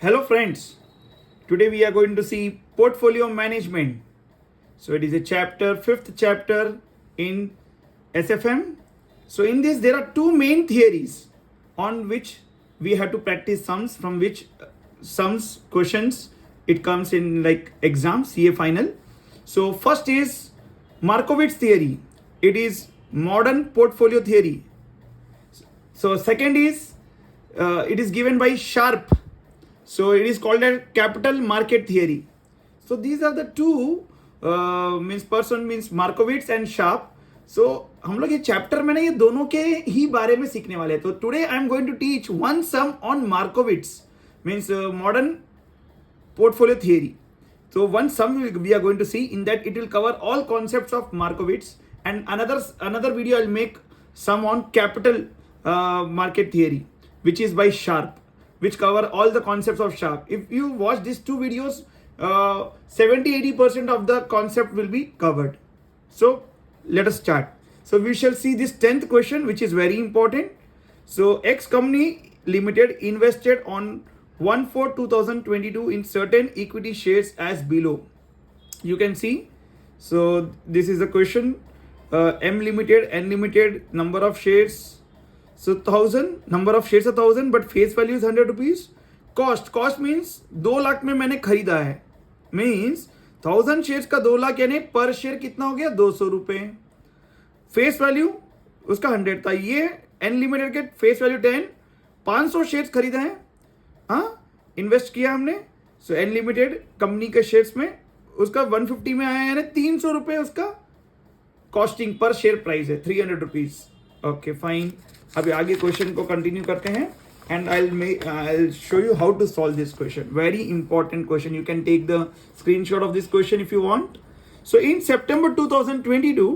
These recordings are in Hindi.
Hello friends, today we are going to see portfolio management. So it is a chapter, fifth chapter in SFM. So in this there are two main theories on which we have to practice sums, from which sums questions it comes in like exam, CA final. So first is Markowitz theory. It is modern portfolio theory. So second is it is given by Sharpe. So it is called a capital market theory. So these are the two means Markowitz and Sharpe. So हम लोग ये चैप्टर में ना ये दोनों के ही बारे में सीखने वाले हैं. तो today I am going to teach one sum on Markowitz means modern portfolio theory. So one sum we are going to see, in that it will cover all concepts of Markowitz, and another video I'll make sum on capital market theory, which is by Sharpe, which cover all the concepts of Sharpe. If you watch these two videos, 70-80% of the concept will be covered. So let us start. So we shall see this 10th question, which is very important. So X company limited invested on 1/4/2022 in certain equity shares as below. You can see. So this is the question. M limited, N limited, number of shares. So 1000, number of shares 1000, but face value is 100 rupees. Cost means 2 lakh में मैंने खरीदा है, मीन्स 1000 शेयर्स का 2 लाख, यानी पर शेयर कितना हो गया 200 रुपए. फेस वैल्यू उसका 100 था. ये एन लिमिटेड के फेस वैल्यू 10, 500 शेयर्स खरीदा है, हाँ इन्वेस्ट किया हमने. सो एन लिमिटेड कंपनी के शेयर्स में उसका 150 में आया, यानी 300 रुपए उसका कॉस्टिंग पर शेयर प्राइस है, 300 रुपीज. Okay fine. अभी आगे क्वेश्चन को कंटिन्यू करते हैं, and I'll show you how to solve this question. Very important question. You can take the screenshot of this question if you want. So in September 2022,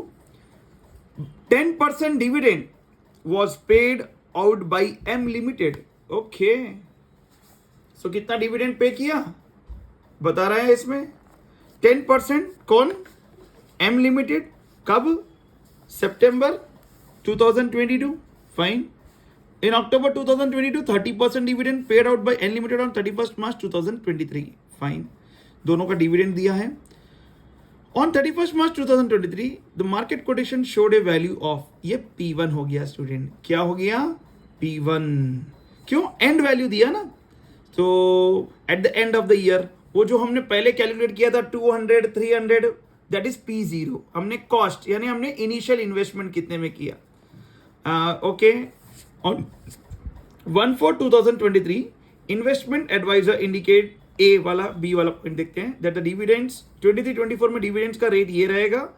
10% dividend was paid out by M Limited. Okay. So कितना डिविडेंड पे किया बता रहा है इसमें. 10% कौन? M Limited. कब? September 2022. Fine. In October 2022, 30% dividend paid out by N Limited on 31st March 2023. Fine. दोनों का डिविडेंड दिया है. On 31st March 2023, the market quotation showed a value of, ये P1 हो गया स्टूडेंट. क्या हो गया? P1. क्यों? एंड वैल्यू दिया ना. तो at the end of the year वो जो हमने पहले कैलकुलेट किया था 200, 300, दैट इज P0. हमने कॉस्ट यानी हमने इनिशियल इन्वेस्टमेंट कितने में किया. Okay. On 1/4/2023, investment advisor indicate A वाला, बी वाला पॉइंट देखते हैं, दैट द डिविडेंड्स 23-24 में डिविडेंड्स का रेट ये रहेगा,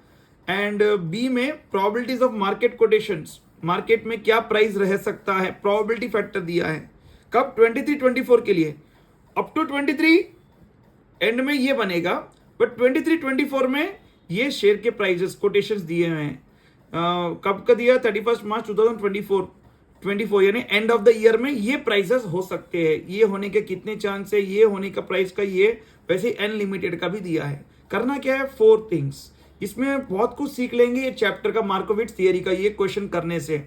एंड बी में probabilities of market quotations, market में क्या प्राइस रह सकता है, प्रोबेबिलिटी फैक्टर दिया है. कब? 23-24 के लिए. अप टू 23 एंड में ये बनेगा, बट 23-24 में ये शेयर के प्राइजेस कोटेशंस दिए हुए हैं. कब का दिया? 31 मार्च 2024 यानी एंड ऑफ द ईयर में ये प्राइसेस हो सकते हैं. ये होने के कितने चांस है, ये होने का प्राइस का, ये वैसे एन लिमिटेड का भी दिया है. करना क्या है? 4 थिंग्स. इसमें बहुत कुछ सीख लेंगे ये चैप्टर का, मार्कोविट्स थियरी का ये क्वेश्चन करने से.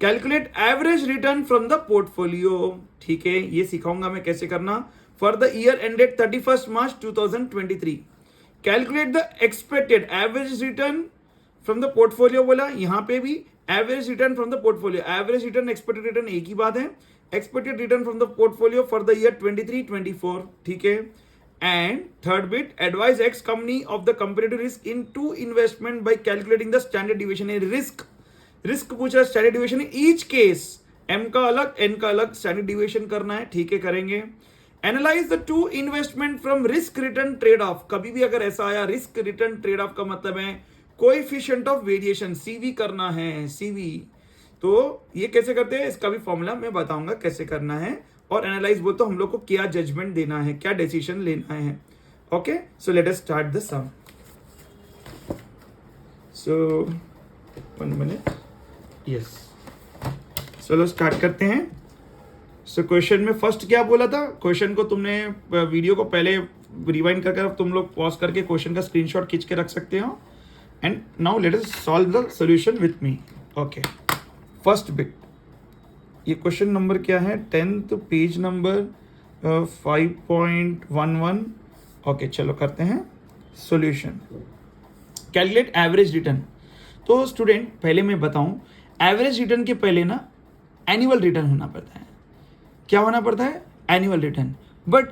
Calculate average return from the portfolio. ठीक है, ये सिखाऊंगा मैं कैसे करना. For the year ended 31 March 2023, calculate the expected average return from the portfolio. बोला यहां पे भी average return from the portfolio. Average return, expected return एक ही बात है. Expected return from the portfolio for the year 23-24. ठीक है. And third bit, advise x company of the comparative risk in two investment by calculating the standard deviation. Risk पूछ रहा है, standard deviation each case, M का अलग, एन का अलग स्टैंडर्ड डिविएशन करना है. ठीक है, करेंगे. Analyse the two investment from risk return trade off. कभी भी अगर ऐसा आया रिस्क रिटर्न ट्रेड ऑफ का मतलब है कोएफिशिएंट ऑफ वेरिएशन, सीवी करना है, सीवी. तो ये कैसे करते हैं इसका भी फॉर्मूला मैं बताऊंगा कैसे करना है. और एनालाइज बोल तो हम लोग को क्या जजमेंट देना है, क्या डिसीजन लेना है. Okay, so let us start the sum. So 1 minute. Yes, चलो स्टार्ट करते हैं. सो क्वेश्चन में फर्स्ट क्या बोला था, क्वेश्चन को तुमने वीडियो को पहले रिवाइंड करके तुम लोग पॉज करके क्वेश्चन का स्क्रीनशॉट खींच के रख सकते हो. And now let us solve the solution with me. Okay. First bit. ये क्वेश्चन नंबर क्या है? 10th page number 5.11। ओके चलो करते हैं सॉल्यूशन। Calculate average return. तो स्टूडेंट पहले मैं बताऊं, एवरेज रिटर्न के पहले ना एनुअल रिटर्न होना पड़ता है। क्या होना पड़ता है? Annual return. But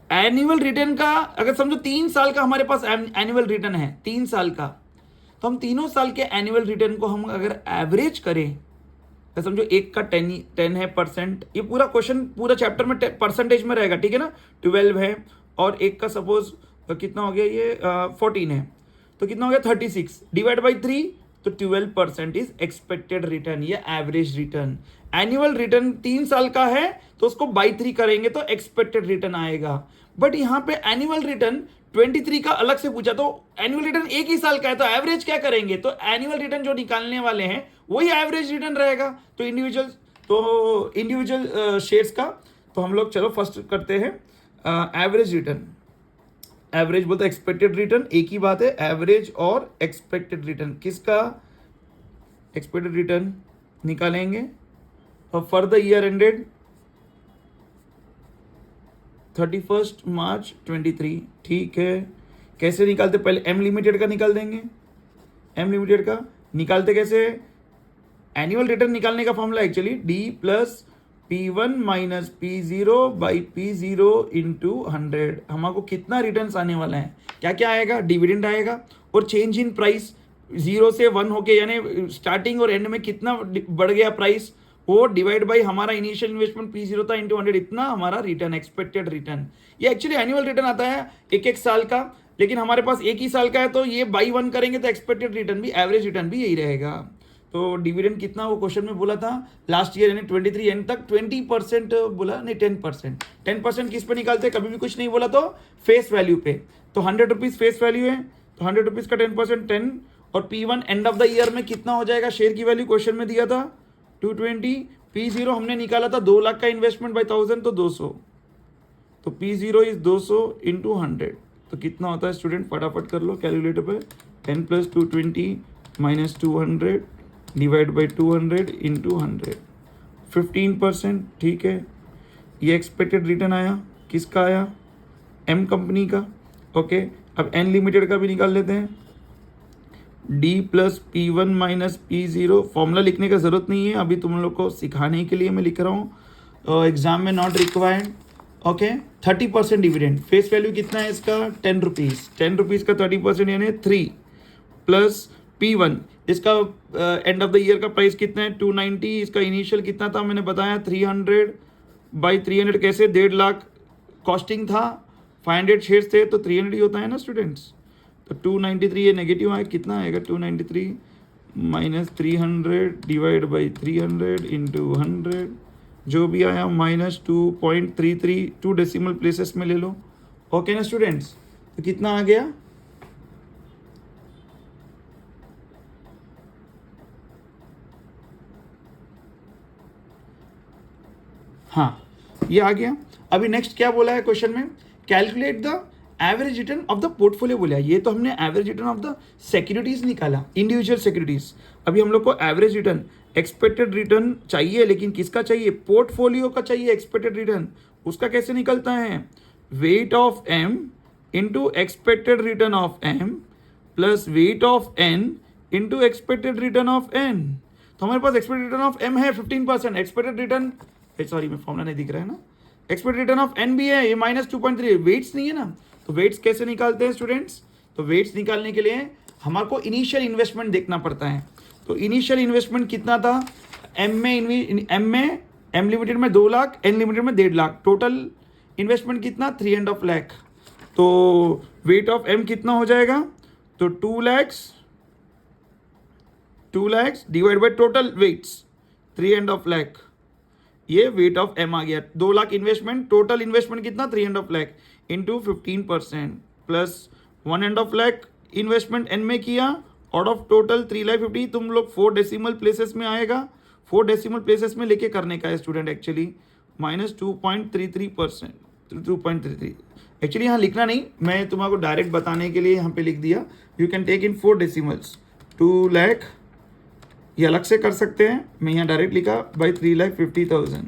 annual return का अगर समझो 3 साल का हमारे पास एनुअल रिटर्न है, 3 साल का, तो हम तीनों साल के एनुअल रिटर्न को हम अगर एवरेज करें, तो समझो एक का 10 है परसेंट, ये पूरा क्वेश्चन पूरा चैप्टर में परसेंटेज में रहेगा, ठीक है ना। 12 है और एक का सपोज कितना हो गया, ये 14 है, तो कितना हो गया 36 डिवाइड बाई 3, तो 12% इज एक्सपेक्टेड रिटर्न, ये एवरेज रिटर्न। एनुअल रिटर्न 3 साल का है तो उसको बाई 3 करेंगे तो एक्सपेक्टेड रिटर्न आएगा। बट यहाँ पे एनुअल रिटर्न 23 का अलग से पूछा, तो एनुअल रिटर्न एक ही साल का है तो एवरेज क्या करेंगे, तो एनुअल रिटर्न जो निकालने वाले हैं वही एवरेज रिटर्न रहेगा। तो इंडिविजुअल शेयर्स का, तो हम लोग चलो फर्स्ट करते हैं एवरेज रिटर्न। एवरेज बोलते एक्सपेक्टेड रिटर्न, एक ही बात है, एवरेज और एक्सपेक्टेड रिटर्न। किसका एक्सपेक्टेड रिटर्न निकालेंगे फॉर द ईयर एंडेड 31 मार्च 23, ठीक है। कैसे निकालते? पहले एम लिमिटेड का निकाल देंगे। एम लिमिटेड का निकालते कैसे? एनुअल रिटर्न निकालने का formula actually D plus P1 minus P0 by P0 into 100। हमको कितना रिटर्न आने वाला है, क्या क्या आएगा? डिविडेंड आएगा और चेंज इन प्राइस 0 से 1 होके, यानी स्टार्टिंग और एंड में कितना बढ़ गया प्राइस, वो डिवाइड बाई हमारा इनिशियल इन्वेस्टमेंट P0 था इंटू 100, इतना हमारा रिटर्न, एक्सपेक्टेड रिटर्न। ये एक्चुअली एनुअल रिटर्न आता है एक साल का, लेकिन हमारे पास एक ही साल का है तो ये बाई 1 करेंगे तो एक्सपेक्टेड रिटर्न भी, एवरेज रिटर्न भी यही रहेगा। तो डिविडेंड कितना वो क्वेश्चन में बोला था लास्ट ईयर, यानी 23 एंड तक 20% बोला, नहीं 10%। 10% किस पे निकालते हैं? कभी भी कुछ नहीं बोला तो फेस वैल्यू पे। तो 100 रुपीज फेस वैल्यू है, तो 100 रुपीज का 10% 10, और P1 end of the year में कितना हो जाएगा, शेयर की वैल्यू क्वेश्चन में दिया था 220। P0 हमने निकाला था 2 लाख का इन्वेस्टमेंट बाई 1000, तो 200, तो P0 इज 200 इंटू 100, तो कितना होता है स्टूडेंट? फटाफट कर लो कैलकुलेटर पे। 10 plus 220 minus 200 divide by 200 into 100, 15%, ठीक है। ये एक्सपेक्टेड रिटर्न आया, किसका आया? एम कंपनी का। ओके, अब एन लिमिटेड का भी निकाल लेते हैं। D plus P1 minus P0, formula लिखने का जरूरत नहीं है, अभी तुम लोग को सिखाने के लिए मैं लिख रहा हूँ, एग्जाम में not required. Okay, 30% dividend, face value कितना है इसका? 10 रुपीज़। 10 रुपीज़ का 30% यानी 3 प्लस P1, इसका एंड ऑफ द ईयर का प्राइस कितना है? 290। इसका इनिशियल कितना था मैंने बताया? 300 बाई 300, कैसे? 1.5 लाख कॉस्टिंग था, 500 शेयर्स थे, तो 300 ही होता है ना स्टूडेंट्स। तो 293, ये नेगेटिव आए, कितना आएगा? 293 माइनस 300 डिवाइड बाई 300 इंटू 100, जो भी आया माइनस 2.33, 2 डेसिमल प्लेसेस में ले लो। ओके ना स्टूडेंट्स, तो कितना आ गया? हाँ, ये आ गया। अभी नेक्स्ट क्या बोला है क्वेश्चन में? Calculate the average return of the portfolio बोला है। ये तो हमने average return of the securities निकाला, इंडिविजुअल सिक्योरिटीज। अभी हम लोग को एवरेज रिटर्न, एक्सपेक्टेड रिटर्न चाहिए, लेकिन किसका चाहिए? पोर्टफोलियो का चाहिए एक्सपेक्टेड रिटर्न। उसका कैसे निकलता है? Weight of M into expected return of M plus weight of N into expected return of N. तो हमारे पास एक्सपेक्टेड रिटर्न ऑफ एम है 15%, एक्सपेक्टेड रिटर्न, सॉरी मैं फॉर्मूला नहीं दिख रहा है ना, एक्सपेक्टेड रिटर्न ऑफ एन भी है, ये माइनस 2.3, वेट्स नहीं है ना। तो वेट्स कैसे निकालते हैं स्टूडेंट्स? तो वेट्स निकालने के लिए हमारे को इनिशियल इन्वेस्टमेंट देखना पड़ता है। तो इनिशियल इन्वेस्टमेंट कितना था? एम लिमिटेड में 2 लाख, एन लिमिटेड में 1.5 लाख, टोटल इन्वेस्टमेंट कितना? 3.5 लाख। तो वेट ऑफ एम कितना हो जाएगा? तो 2 lakhs divide by total weights 3.5 lakh, ये वेट ऑफ एम आ गया। 2 लाख इन्वेस्टमेंट, टोटल इन्वेस्टमेंट कितना? 3.5 lakh into 15% plus 1.5 lakh investment N में किया, आउट ऑफ टोटल 3,50,000। तुम लोग 4 डेसिमल प्लेसेस में आएगा, 4 डेसिमल प्लेसेस में लेके करने का है स्टूडेंट एक्चुअली, माइनस 2.33%, 2.33। एक्चुअली यहाँ लिखना नहीं, मैं तुम्हारा डायरेक्ट बताने के लिए यहाँ पे लिख दिया। You can take in 4 decimals, 2 lakh, ये अलग से कर सकते हैं, मैं यहाँ डायरेक्ट लिखा बाई 3,50,000,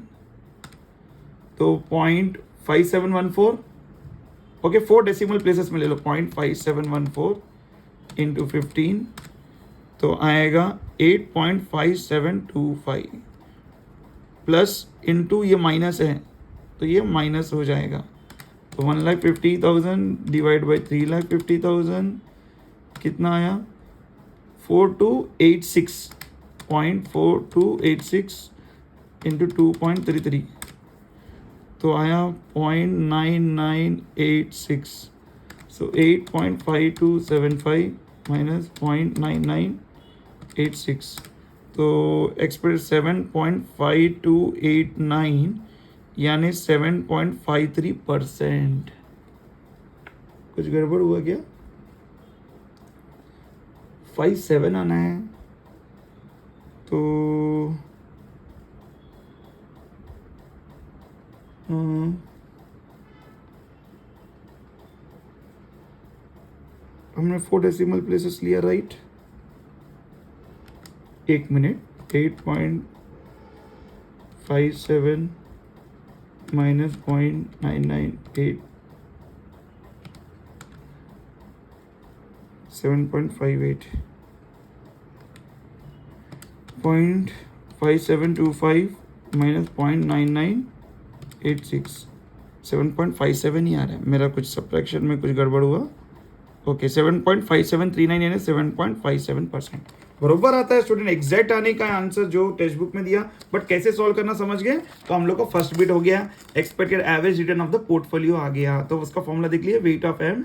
तो 0.5714, ओके 4 डेसिमल प्लेसेस में ले लो, 0.5714 इंटू 15 तो आएगा 8.5725 प्लस इंटू ये माइनस है तो ये माइनस हो जाएगा, तो 1,50,000 डिवाइड बाई 3,50,000 कितना आया 4286 इंटू 2.33 तो आया 0.9986, सो 8.5275 माइनस 0.9986 तो एक्सप्रेस 7.5289 यानी 7.53%। कुछ गड़बड़ हुआ क्या? 57 आना है तो हमने 4 डेसिमल प्लेसेस लिया, राइट? एक मिनट, 8.57 माइनस 0.998 7.58 0.5725 माइनस 0.9986 7.57 ही आ रहा है मेरा, कुछ सब्ट्रैक्शन में कुछ गड़बड़ हुआ। ओके 7.5739 यानी 7.57% बरोबर आता है स्टूडेंट। एग्जैक्ट आने का आंसर जो टेक्स्ट बुक में दिया, बट कैसे सॉल्व करना समझ गए तो हम लोग को फर्स्ट बिट हो गया, expected average return of the portfolio आ गया, तो उसका फॉर्मूला देख लिया, weight of M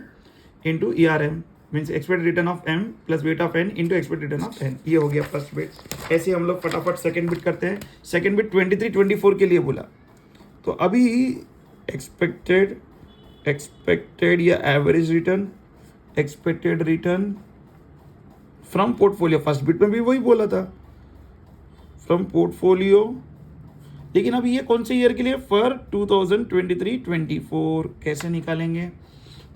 into ERM means expected return of M plus weight of N into expected return of N। ये हो गया फर्स्ट बिट। ऐसे हम लोग फटाफट सेकंड बिट करते हैं। सेकंड बिट 23-24 के लिए बोला, तो अभी एक्सपेक्टेड या average return, expected return from portfolio, first bit में भी वही बोला था फ्रॉम पोर्टफोलियो, लेकिन अभी ये कौन से ईयर के लिए, फॉर 2023-24 कैसे निकालेंगे?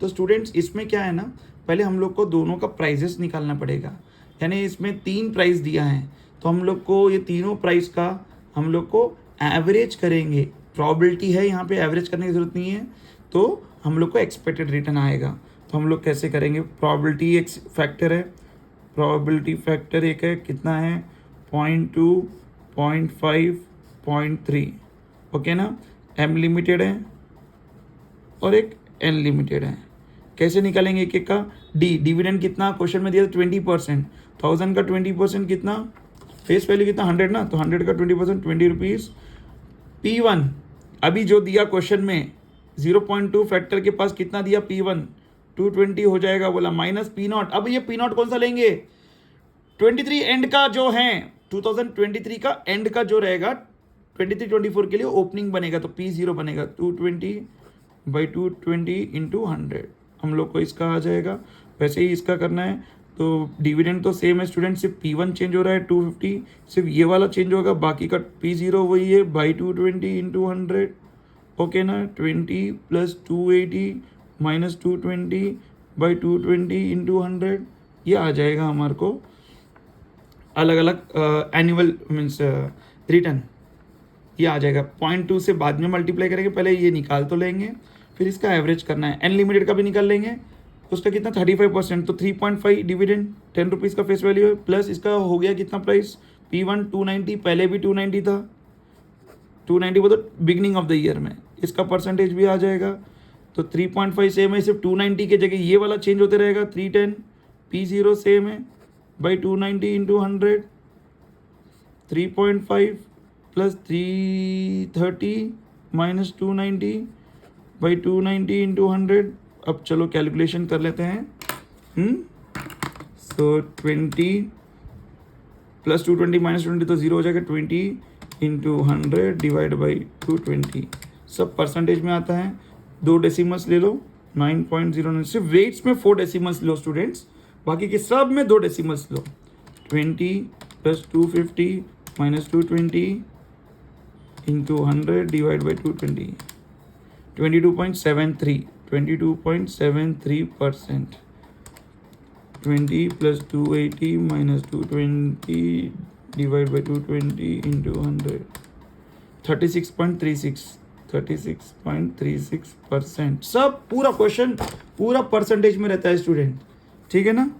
तो स्टूडेंट्स इसमें क्या है ना, पहले हम लोग को दोनों का प्राइजेस निकालना पड़ेगा, यानी इसमें 3 प्राइस दिया है तो हम लोग को ये तीनों प्राइस का हम लोग को एवरेज करेंगे। प्रॉबिलिटी है यहाँ पे, एवरेज करने की जरूरत नहीं है, तो हम लोग को एक्सपेक्टेड रिटर्न आएगा। तो हम लोग कैसे करेंगे, प्रॉबिलिटी एक फैक्टर है, प्रॉबिलिटी फैक्टर एक है, कितना है 0.2, 0.5, 0.3, ओके ना। M लिमिटेड है और एक N लिमिटेड है। कैसे निकालेंगे एक एक का? डिविडेंड कितना क्वेश्चन में दिया था 20%, 1000 का 20% कितना, फेस वैल्यू कितना 100 ना, तो 100 का 20% 20 रुपीज़। P1 अभी जो दिया क्वेश्चन में 0.2 फैक्टर के पास कितना दिया, P1 220 हो जाएगा बोला, माइनस P0। अब ये P0 कौन सा लेंगे, 23 एंड का जो है, 2023 का एंड का जो रहेगा 23-24 के लिए ओपनिंग बनेगा, तो P0 बनेगा 220/220 इंटू 100, हम लोग को इसका आ जाएगा। वैसे ही इसका करना है, तो डिविडेंड तो सेम है स्टूडेंट, सिर्फ P1 चेंज हो रहा है 250, सिर्फ ये वाला चेंज होगा, बाकी का P0 वही है बाई 220 इंटू 100, ओके ना। 20 प्लस 280 माइनस 220/220 इंटू 100, ये आ जाएगा हमारे को अलग अलग एनुअल मीन्स रिटर्न, ये आ जाएगा। 0.2 से बाद में मल्टीप्लाई करेंगे, पहले ये निकाल तो लेंगे, फिर इसका एवरेज करना है। N लिमिटेड का भी निकाल लेंगे, उसका कितना 35%, तो 3.5 डिविडेंड 10 रुपीज़ का फेस वैल्यू है, प्लस इसका हो गया कितना प्राइस, P1 290, पहले भी 290 था, 290 वो तो बिगनिंग ऑफ द ईयर में, इसका परसेंटेज भी आ जाएगा। तो 3.5 सेम है, सिर्फ 290 के जगह ये वाला चेंज होते रहेगा, 310, P0 सेम है by 290 into 100, 3.5 plus 330 minus 290/290 into 100। अब चलो कैलकुलेशन कर लेते हैं। सो 20 प्लस 220 माइनस 20 तो 0 हो जाएगा, 20 इंटू 100 डिवाइड बाई 220, सब परसेंटेज में आता है। 2 डेसिमल्स ले लो, 9.09, सिर्फ वेट्स में 4 डेसिमल्स लो स्टूडेंट्स, बाकी के सब में 2 decimals low. 20 plus 250 minus 220 into 100 divide by 220, 22.73%। 20 plus 280 minus 220 divide by 220 into 100, 36.36। 36.36%। सब पूरा क्वेश्चन पूरा परसेंटेज में रहता है स्टूडेंट, ठीक है ना।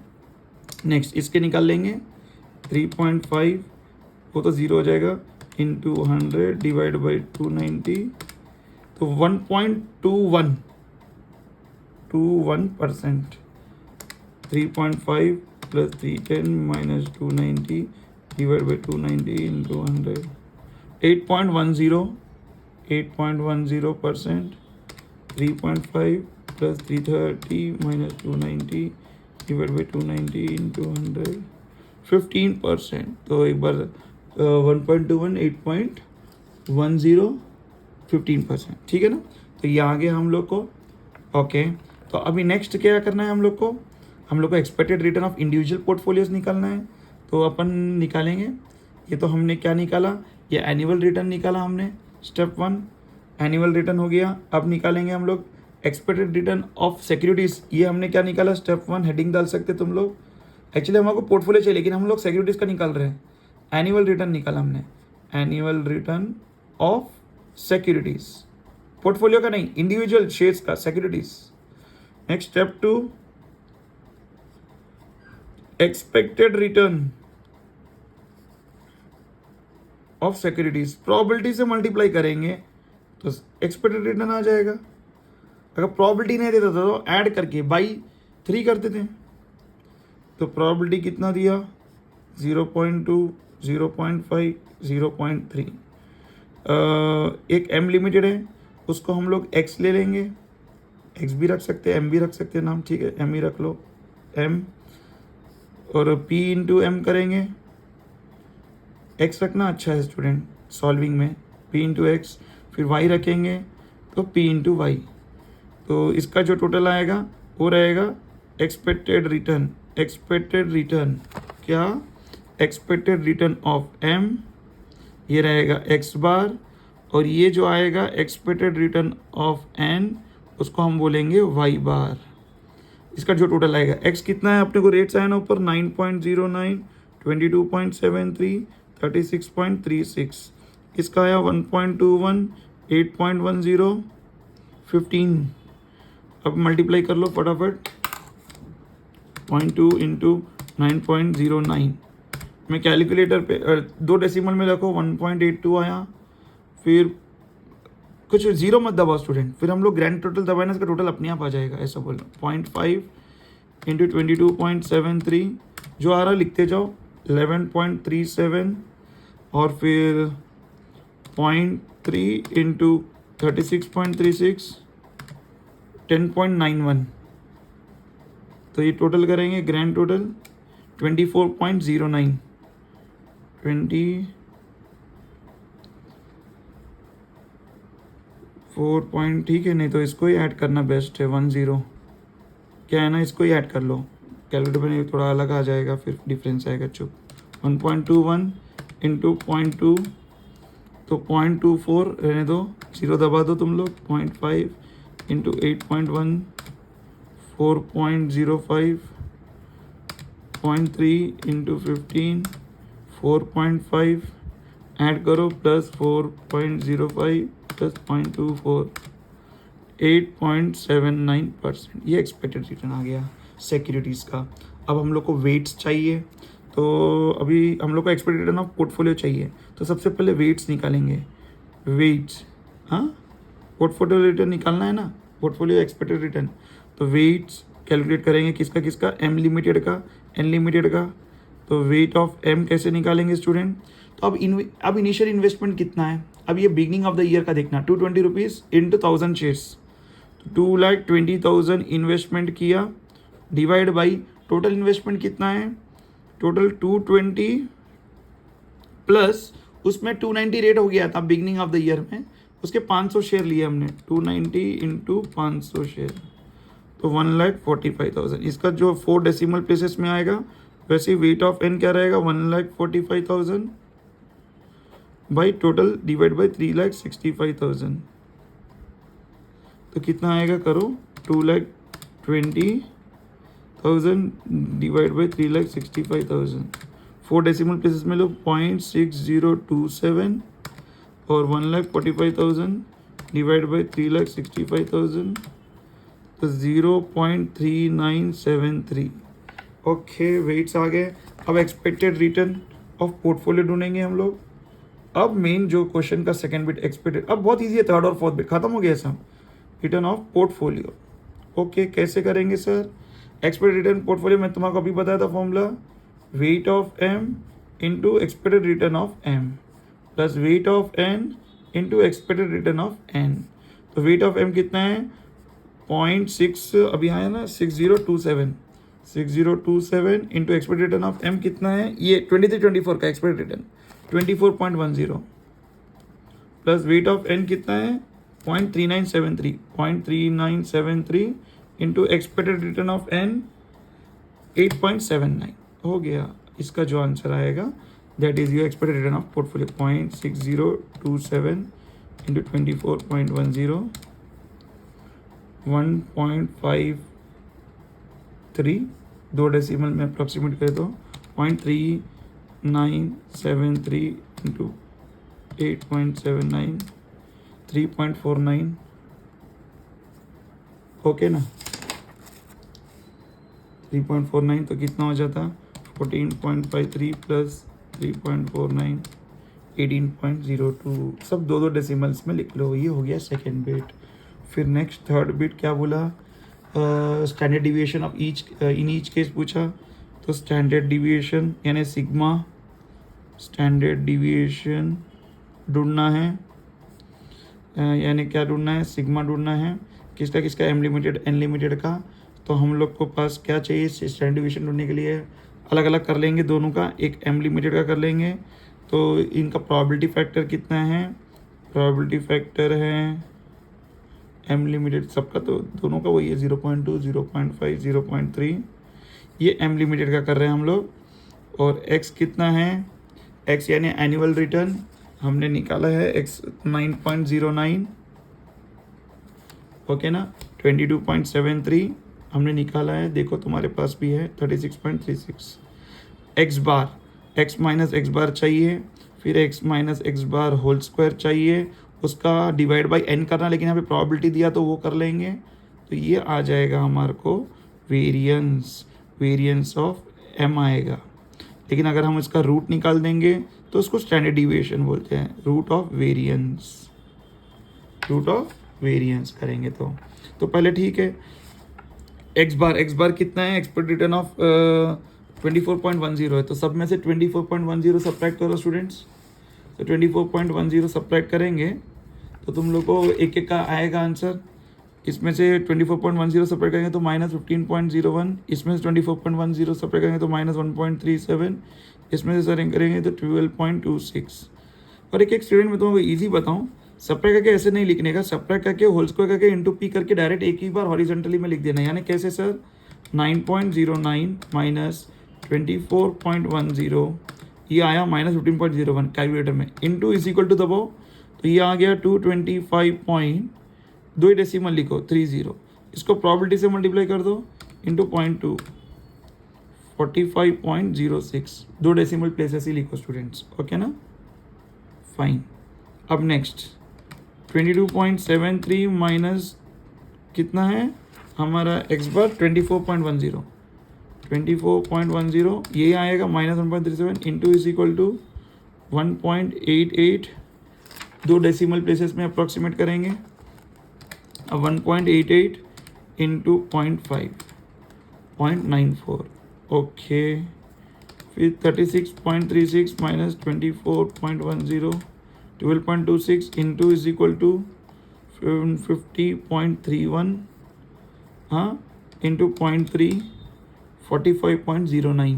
नेक्स्ट इसके निकाल लेंगे 3.5, वो तो ज़ीरो हो जाएगा, इंटू 100 डिवाइड बाई 290, तो 1.21%। 3.5 plus 310 minus 290 divide by 290 into 100, 8.10%। 3.5 plus 330 minus 290 divide by 290 into 100, 15%। तो एक बार 1.21, 8.10, 15%, ठीक है ना। तो ये आ गया हम लोग को। ओके, तो अभी नेक्स्ट क्या करना है हम लोग को expected return of individual portfolios निकालना है। तो अपन निकालेंगे, ये तो हमने क्या निकाला, ये एनुअल रिटर्न निकाला हमने, स्टेप 1 एनुअल रिटर्न हो गया। अब निकालेंगे हम लोग एक्सपेक्टेड रिटर्न ऑफ सिक्योरिटीज़, ये हमने क्या निकाला, स्टेप 1 हेडिंग डाल सकते तुम लोग। एक्चुअली हमको पोर्टफोलियो चाहिए लेकिन हम लोग सिक्योरिटीज़ का निकाल रहे हैं। एनुअल रिटर्न निकाला हमने, annual return of securities, portfolio का नहीं, इंडिविजुअल शेयर्स का, securities. Next step 2 expected return of securities, probability से मल्टीप्लाई करेंगे तो एक्सपेक्टेड रिटर्न आ जाएगा। अगर प्रोबेबिलिटी नहीं देता तो ऐड करके बाई 3 करते थे, तो प्रोबेबिलिटी कितना दिया, 0.2, 0.5, 0.3। एक एम लिमिटेड है, उसको हम लोग एक्स ले लेंगे, एक्स भी रख सकते हैं, एम भी रख सकते हैं नाम, ठीक है, एम ही रख लो, एम। और पी इंटू एम करेंगे, एक्स रखना अच्छा है स्टूडेंट सॉल्विंग में, पी इंटू एक्स, फिर वाई रखेंगे तो पी इंटू वाई। तो इसका जो टोटल आएगा वो रहेगा एक्सपेक्टेड रिटर्न, एक्सपेक्टेड रिटर्न क्या, एक्सपेक्टेड रिटर्न ऑफ एम, ये रहेगा एक्स बार, और ये जो आएगा एक्सपेक्टेड रिटर्न ऑफ एन, उसको हम बोलेंगे वाई बार। इसका जो टोटल आएगा, एक्स कितना है अपने को रेट्स आया ना ऊपर, 9.09, 22.73, 36.36, इसका आया 1.21, 8.10, 15। अब मल्टीप्लाई कर लो फटाफट, 0.2 इंटू 9.09। मैं कैलकुलेटर पे 2 डेसिमल में रखो, 1.82 आया, फिर कुछ जीरो मत दबाओ स्टूडेंट, फिर हम लोग ग्रैंड टोटल दबाए ना, इसका टोटल अपने आप आ जाएगा, ऐसा बोल रहा हूँ। 0.5 इंटू 22.73, जो आ रहा लिखते जाओ, 11.37, और फिर 0.3 इंटू 36.36, 10.91। तो ये टोटल करेंगे ग्रैंड टोटल 24.09, 24 पॉइंट, ठीक है, नहीं तो इसको ही ऐड करना बेस्ट है, 10 क्या है ना, इसको ही ऐड कर लो, कैलकुलेटर में थोड़ा अलग आ जाएगा, फिर डिफरेंस आएगा, चुप। 1.21 इंटू 0.2, तो 0.24 रहने दो, 0 दबा दो तुम लोग, 0.5 इंटू 8.1, 4.05, 0.3 इंटू 15, 4.5, ऐड करो, प्लस 4.05 प्लस 0.24, 8.79%। ये एक्सपेक्टेड रिटर्न आ गया सिक्योरिटीज़ का। अब हम लोग को वेट्स चाहिए, तो अभी हम लोग को एक्सपेक्टेड रिटर्न ऑफ पोर्टफोलियो चाहिए, तो सबसे पहले वेट्स निकालेंगे, वेट्स, हाँ पोर्टफोलियो रिटर्न निकालना है ना, पोर्टफोलियो एक्सपेक्टेड रिटर्न, तो वेट्स कैलकुलेट करेंगे, किसका किसका, एम लिमिटेड का, एन लिमिटेड का। तो वेट ऑफ एम कैसे निकालेंगे स्टूडेंट, तो अब इनिशियल इन्वेस्टमेंट कितना है, अब ये बिगनिंग ऑफ द ईयर का देखना, 220 रुपीज़ इंटू 1000 शेयर्स, 2,20,000 इन्वेस्टमेंट किया, डिवाइड बाई टोटल इन्वेस्टमेंट कितना है, टोटल 220 प्लस उसमें 290 रेट हो गया था बिगनिंग ऑफ द ईयर में, उसके 500 शेयर लिए हमने, 290 इंटू 500 शेयर, तो 1,45,000। इसका जो 4 डेसिमल प्लेसेस में आएगा, वैसे वेट ऑफ एन क्या रहेगा, 1,45,000 बाई टोटल डिवाइड बाई 3,65,000, तो कितना आएगा करो, 2,20,000 डिवाइड बाई 3,65,000, 4 डेसिमल प्लेसेस में लो 0.6027 और 1,45,000 डिवाइड बाई 3,65,000 तो 0.3973। ओके, वेट्स आ गए। अब एक्सपेक्टेड रिटर्न ऑफ पोर्टफोलियो ढूंढेंगे हम लोग। अब मेन जो क्वेश्चन का सेकंड बिट एक्सपेक्टेड, अब बहुत इजी है, थर्ड और फोर्थ बिट खत्म हो गया सब। Return of portfolio. ओके, कैसे करेंगे सर? एक्सपेक्टेड रिटर्न पोर्टफोलियो में तुम्हारा अभी बताया था formula, weight of M into expected return of M plus weight of N into expected return of N. तो वेट ऑफ एम कितना है? 0.6 अभी आया ना, 6027 into expected return of M कितना है? ये 23-24 का expected return 24.10 plus weight of N कितना है? 0.3973 into expected return of N 8.79 हो गया। इसका जो आंसर आएगा that is your expected return of portfolio 0.6027 into 24.10 1.53, 2 decimal में अप्रॉक्सीमेट करे तो 0.3973 इंटू 8.79 3.49। ओके ना, 3.49 तो कितना हो जाता? 14.53 प्लस 3.49 18.02। सब 2 डेसिमल्स में लिख लो। ये हो गया सेकेंड बिट। फिर नेक्स्ट थर्ड बिट क्या बोला? Standard deviation of each in each case पूछा। तो स्टैंडर्ड डिविएशन यानी सिग्मा, स्टैंडर्ड डिविएशन ढूंढना है, यानी क्या ढूंढना है? सिग्मा ढूंढना है। किसका किसका? एम लिमिटेड एन लिमिटेड का। तो हम लोग को पास क्या चाहिए स्टैंडर्ड डिविएशन ढूंढने के लिए? अलग अलग कर लेंगे दोनों का, एक एम लिमिटेड का कर लेंगे। तो इनका प्रोबेबिलिटी फैक्टर कितना है? प्रोबेबिलिटी फैक्टर है एम लिमिटेड सबका, तो दोनों का वही है 0.2 0.5 0.3। ये एम लिमिटेड का कर रहे हैं हम लोग। और एक्स कितना है? एक्स यानी एनुअल रिटर्न हमने निकाला है एक्स 9.09। ओके ना, 22.73 हमने निकाला है, देखो तुम्हारे पास भी है 36.36। X bar, X minus X bar चाहिए, फिर X minus X bar whole square चाहिए, उसका डिवाइड बाई एन करना, लेकिन यहाँ पे प्रोबेबिलिटी दिया तो वो कर लेंगे। तो ये आ जाएगा हमारे को वेरिएंस ऑफ एम आएगा। लेकिन अगर हम इसका रूट निकाल देंगे तो उसको स्टैंडर्ड डिविएशन बोलते हैं, रूट ऑफ वेरिएंस करेंगे तो पहले ठीक है। एक्स बार कितना है? एक्सपेक्टेड रिटर्न ऑफ 24.10 है। तो सब में से 24.10 सब्ट्रैक्ट करो स्टूडेंट्स। तो 24.10 सब्ट्रैक्ट करेंगे तो तुम लोग को एक एक का आएगा आंसर। इसमें से 24.10 सब्ट्रैक्ट करेंगे तो -15.01, इसमें से 24.10 सब्ट्रैक्ट करेंगे तो -1.37, इसमें से सरिंग करेंगे तो 12.26। और एक स्टूडेंट में तुमको ईजी बताऊँ, सब्ट्रैक्ट करके ऐसे नहीं लिखने का, सब्ट्रैक्ट करके होल स्क्वायर करके इंटू पी करके डायरेक्ट एक ही बार हॉरिजॉन्टली में लिख देना। यानी कैसे सर? 9.09 माइनस 24.10, ये आया -15.01 कैलकुलेटर में, इंटू इज इक्वल टू दबाओ तो ये आ गया 225.2 डेसिमल लिखो 30, इसको प्रोबेबिलिटी से मल्टीप्लाई कर दो इंटू 0.2 45.06, 2 डेसिमल प्लेसेस ही लिखो स्टूडेंट्स। ओके ना, फाइन। अब नेक्स्ट 22.73 माइनस कितना है हमारा एक्स बार 24.10 ये आएगा -1.37 into is equal to 1.88, 2 decimal places में अप्रॉक्सीमेट करेंगे। अब 1.88 इंटू 0.94। ओके, फिर 36.36 minus 24.10 12.26 into is equal to 50.31 हाँ इंटू 0.3 45.09।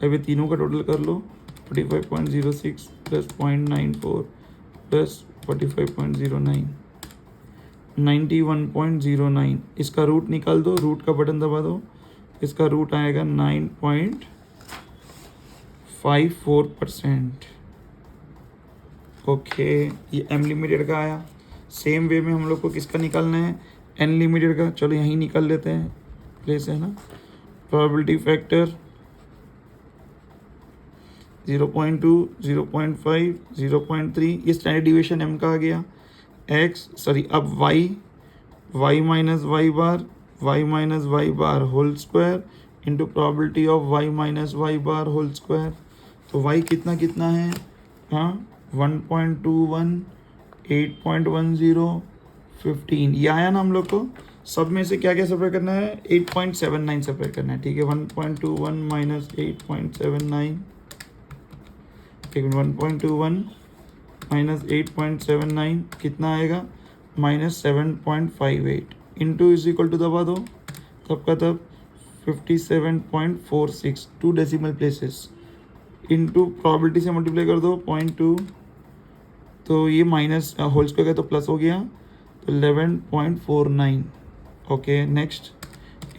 अभी तीनों का टोटल कर लो, 45.06 प्लस 0.94 प्लस 45.09 91.09। इसका रूट निकाल दो, रूट का बटन दबा दो, इसका रूट आएगा 9.54%। ओके, ये एम लिमिटेड का आया। सेम वे में हम लोग को किसका निकालना है? एन लिमिटेड का। चलो यहीं निकाल लेते हैं, प्लेस है ना। प्रोबेबिलिटी फैक्टर 0.2, 0.5, 0.3, ये स्टैंडर्ड डिविएशन m का आ गया। अब y minus Y bar whole square into probability of y minus Y bar whole square. तो y कितना है, हाँ 1.21, 8.10, 15, ये आया ना हम लोग को। सब में से क्या क्या सेपरेट करना है, 8.79 सेपरेट करना है, ठीक है। 1.21 माइनस 8.79, 1.21 माइनस 8.79 कितना आएगा, -7.58 इंटू इज इक्वल टू दबा दो, तब का तब 57.46, 2 डेसिमल प्लेसेस, इंटू प्रॉबिलिटी से मल्टीप्लाई कर दो 0.2, तो ये माइनस होल स्क्वायर का तो प्लस हो गया, तो 11.49। ओके नेक्स्ट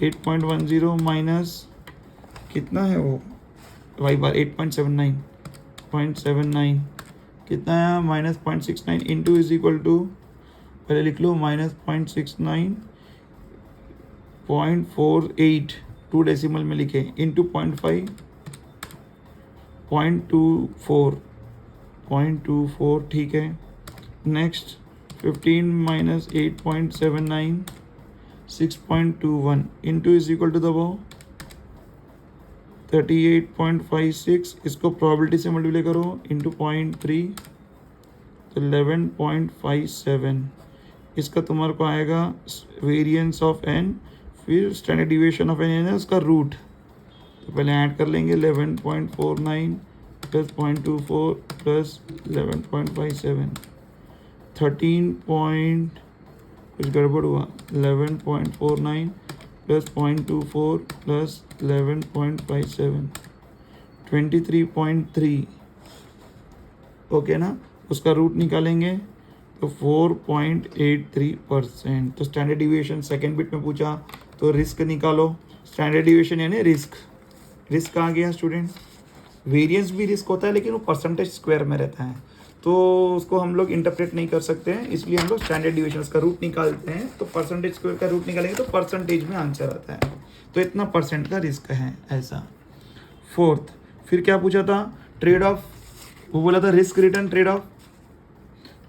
8.10 माइनस कितना है वो वाई बार 8.79 कितना है, -0.69 इंटू इज इक्वल टू, पहले लिख लो -0.69.48, 2 डेसिमल में लिखे, इंटू 0.24, ठीक है। Next 15 minus 8.79, 6.21 into is equal to दबाओ 38.56, इसको प्रॉबिलिटी से मल्टीप्लाई करो इंटू 0.3, तो 11.57। इसका तुम्हारे को आएगा वेरिएंस ऑफ n, फिर स्टैंडर्ड डिविएशन ऑफ n है उसका रूट, तो पहले ऐड कर लेंगे 11.49 प्लस 0.24 प्लस 11.57, 13 कुछ गड़बड़ हुआ, 11.49 प्लस 0.24 प्लस 11.57, 23.3, ओके ना। उसका रूट निकालेंगे तो 4.83%। तो स्टैंडर्ड डिविएशन सेकेंड बिट में पूछा तो रिस्क निकालो, स्टैंडर्ड डिविएशन यानी रिस्क आ गया स्टूडेंट। वेरिएंस भी रिस्क होता है लेकिन वो परसेंटेज स्क्वायर में रहता है, तो उसको हम लोग इंटरप्रेट नहीं कर सकते हैं, इसलिए हम लोग स्टैंडर्ड डिविएशन का रूट निकालते हैं। तो परसेंटेज स्क्वायर का रूट निकालेंगे तो परसेंटेज में आंसर आता है, तो इतना परसेंट का रिस्क है ऐसा। फोर्थ फिर क्या पूछा था, ट्रेड ऑफ, वो बोला था रिस्क रिटर्न ट्रेड ऑफ,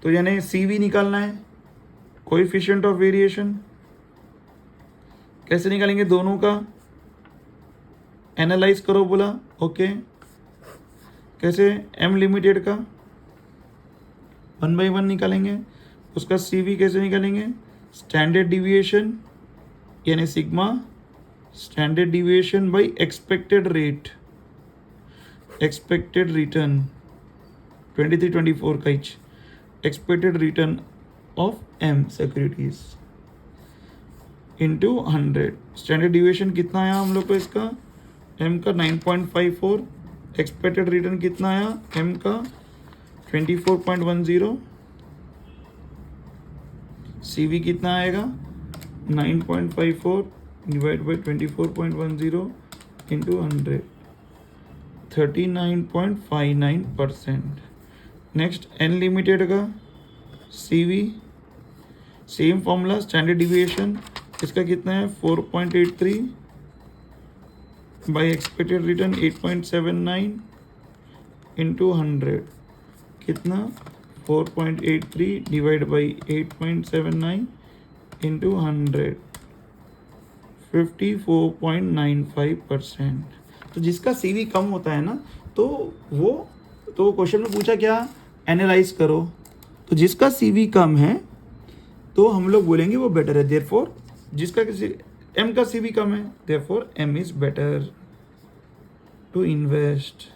तो यानी CV निकालना है, कोएफिशिएंट ऑफ वेरिएशन। कैसे निकालेंगे, दोनों का एनालाइज करो बोला, ओके। कैसे, M लिमिटेड का 1 by 1 निकालेंगे, उसका CV कैसे निकालेंगे, स्टैंडर्ड डिविएशन यानी sigma standard deviation by expected return 23-24 का etch expected return of M securities into 100। Standard deviation कितना आया हम लोग को, इसका M का 9.54, एक्सपेक्टेड रिटर्न कितना आया M का 24.10, CV कितना आएगा 9.54 divide by 24.10 into 100, 39.59%। Next N limited का CV same formula, standard deviation इसका कितना है 4.83 बाई एक्सपेक्टेड रिटर्न 8.79 इंटू 100, कितना 4.83 डिवाइड बाई 8.79 इंटू 100, 54.95%। तो जिसका CV कम होता है ना, तो क्वेश्चन में पूछा क्या, एनालाइज करो। तो जिसका CV कम है तो हम लोग बोलेंगे वो बेटर है, देयरफॉर जिसका M का CV कम है, therefore M is better to invest.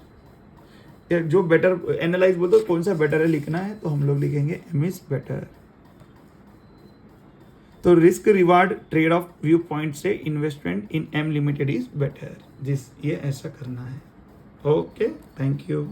या जो बेटर एनालाइज बोलते हो कौन सा बेटर है लिखना है, तो हम लोग लिखेंगे M इज बेटर। तो risk reward trade off view point से investment in M limited is better, ये ऐसा करना है। Okay, thank you.